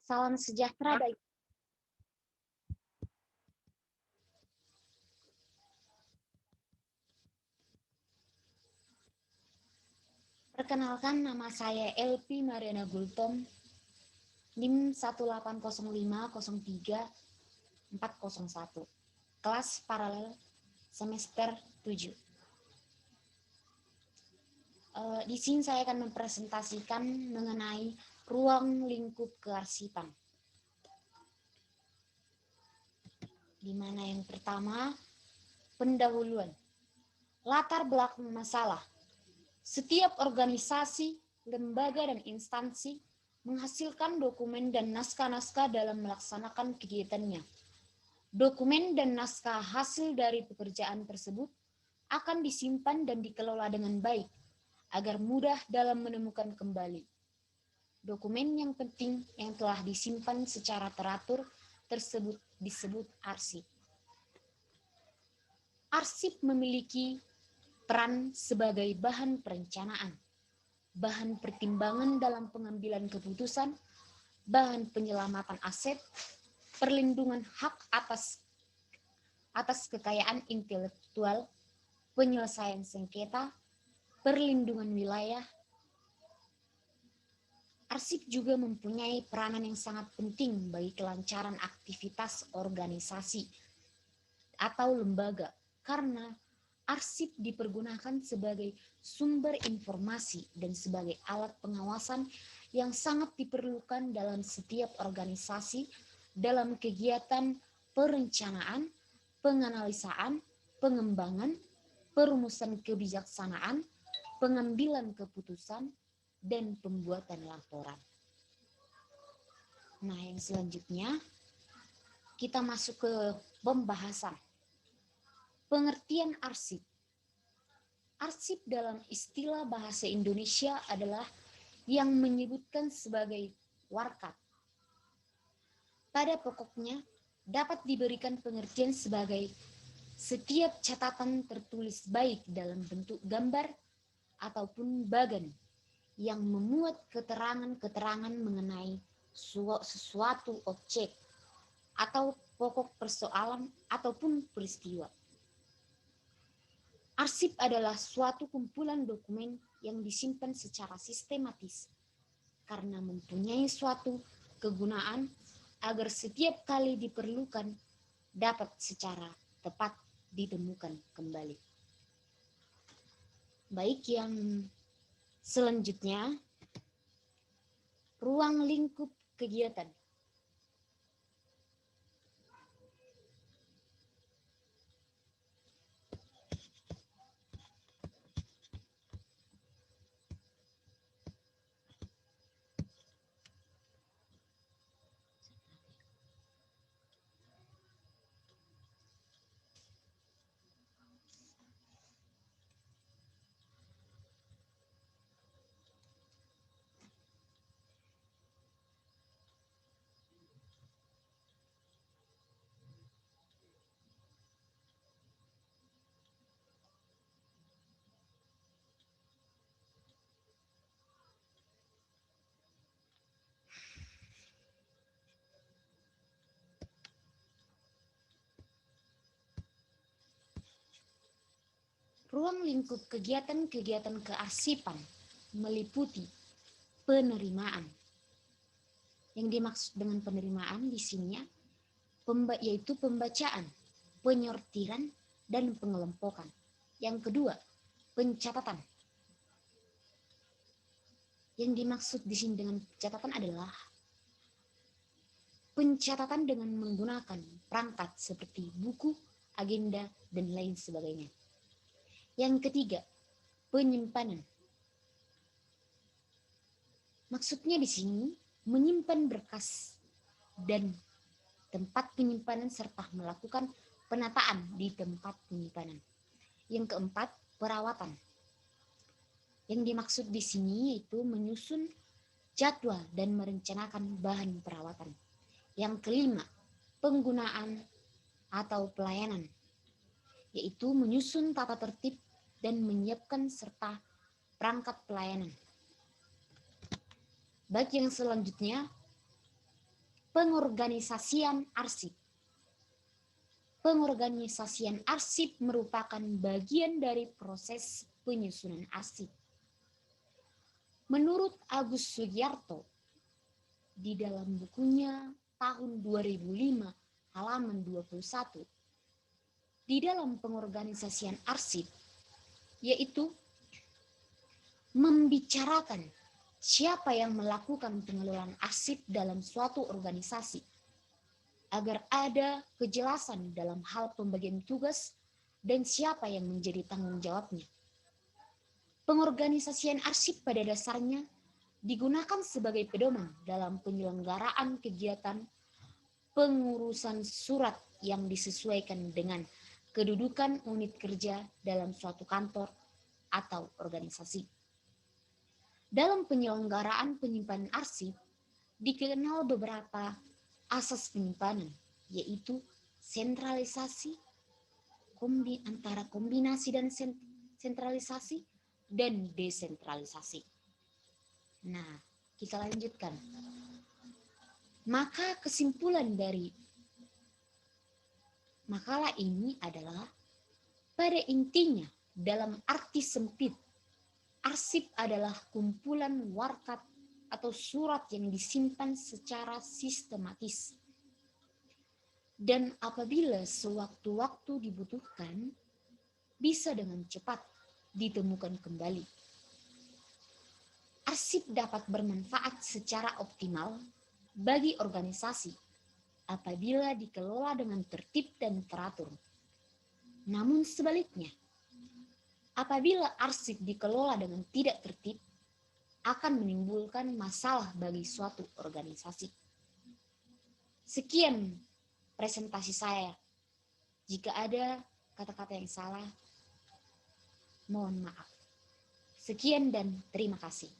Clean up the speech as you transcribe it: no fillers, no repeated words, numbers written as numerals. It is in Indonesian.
Salam sejahtera bagi Perkenalkan, nama saya Elpi Mariana Gultom, NIM 180503401, kelas paralel semester 7. Di sini saya akan mempresentasikan mengenai ruang lingkup kearsipan. Di mana yang pertama, pendahuluan. Latar belakang masalah. Setiap organisasi, lembaga, dan instansi menghasilkan dokumen dan naskah-naskah dalam melaksanakan kegiatannya. Dokumen dan naskah hasil dari pekerjaan tersebut akan disimpan dan dikelola dengan baik agar mudah dalam menemukan kembali. Dokumen yang penting yang telah disimpan secara teratur tersebut disebut arsip. Arsip memiliki peran sebagai bahan perencanaan, bahan pertimbangan dalam pengambilan keputusan, bahan penyelamatan aset, perlindungan hak atas kekayaan intelektual, penyelesaian sengketa, perlindungan wilayah. Arsip juga mempunyai peranan yang sangat penting bagi kelancaran aktivitas organisasi atau lembaga, karena arsip dipergunakan sebagai sumber informasi dan sebagai alat pengawasan yang sangat diperlukan dalam setiap organisasi dalam kegiatan perencanaan, penganalisaan, pengembangan, perumusan kebijaksanaan, pengambilan keputusan, dan pembuatan laporan. Nah, yang selanjutnya kita masuk ke pembahasan. Pengertian arsip. Arsip dalam istilah bahasa Indonesia adalah yang menyebutkan sebagai warkat. Pada pokoknya dapat diberikan pengertian sebagai setiap catatan tertulis baik dalam bentuk gambar ataupun bagan yang memuat keterangan-keterangan mengenai sesuatu objek atau pokok persoalan ataupun peristiwa. Arsip adalah suatu kumpulan dokumen yang disimpan secara sistematis karena mempunyai suatu kegunaan agar setiap kali diperlukan dapat secara tepat ditemukan kembali. Baik, yang selanjutnya, ruang lingkup kegiatan. Ruang lingkup kegiatan-kegiatan kearsipan meliputi penerimaan. Yang dimaksud dengan penerimaan di sini yaitu pembacaan, penyortiran, dan pengelompokan. Yang kedua, pencatatan. Yang dimaksud di sini dengan pencatatan adalah pencatatan dengan menggunakan perangkat seperti buku, agenda, dan lain sebagainya. Yang ketiga, penyimpanan. Maksudnya di sini menyimpan berkas dan tempat penyimpanan serta melakukan penataan di tempat penyimpanan. Yang keempat, perawatan. Yang dimaksud di sini yaitu menyusun jadwal dan merencanakan bahan perawatan. Yang kelima, penggunaan atau pelayanan, yaitu menyusun tata tertib dan menyiapkan serta perangkat pelayanan. Baik, yang selanjutnya, Pengorganisasian arsip. Pengorganisasian arsip merupakan bagian dari proses penyusunan arsip. Menurut Agus Sugiarto, di dalam bukunya tahun 2005 halaman 21, di dalam pengorganisasian arsip, yaitu membicarakan siapa yang melakukan pengelolaan arsip dalam suatu organisasi, agar ada kejelasan dalam hal pembagian tugas dan siapa yang menjadi tanggung jawabnya. Pengorganisasian arsip pada dasarnya digunakan sebagai pedoman dalam penyelenggaraan kegiatan pengurusan surat yang disesuaikan dengan kedudukan unit kerja dalam suatu kantor atau organisasi. Dalam penyelenggaraan penyimpanan arsip, dikenal beberapa asas penyimpanan, yaitu sentralisasi, antara kombinasi dan sentralisasi, dan desentralisasi. Nah, kita lanjutkan. Maka kesimpulan dari makalah ini adalah, pada intinya, dalam arti sempit, arsip adalah kumpulan warkat atau surat yang disimpan secara sistematis. Dan apabila sewaktu-waktu dibutuhkan, bisa dengan cepat ditemukan kembali. Arsip dapat bermanfaat secara optimal bagi organisasi apabila dikelola dengan tertib dan teratur. Namun sebaliknya, apabila arsip dikelola dengan tidak tertib, akan menimbulkan masalah bagi suatu organisasi. Sekian presentasi saya. Jika ada kata-kata yang salah, mohon maaf. Sekian dan terima kasih.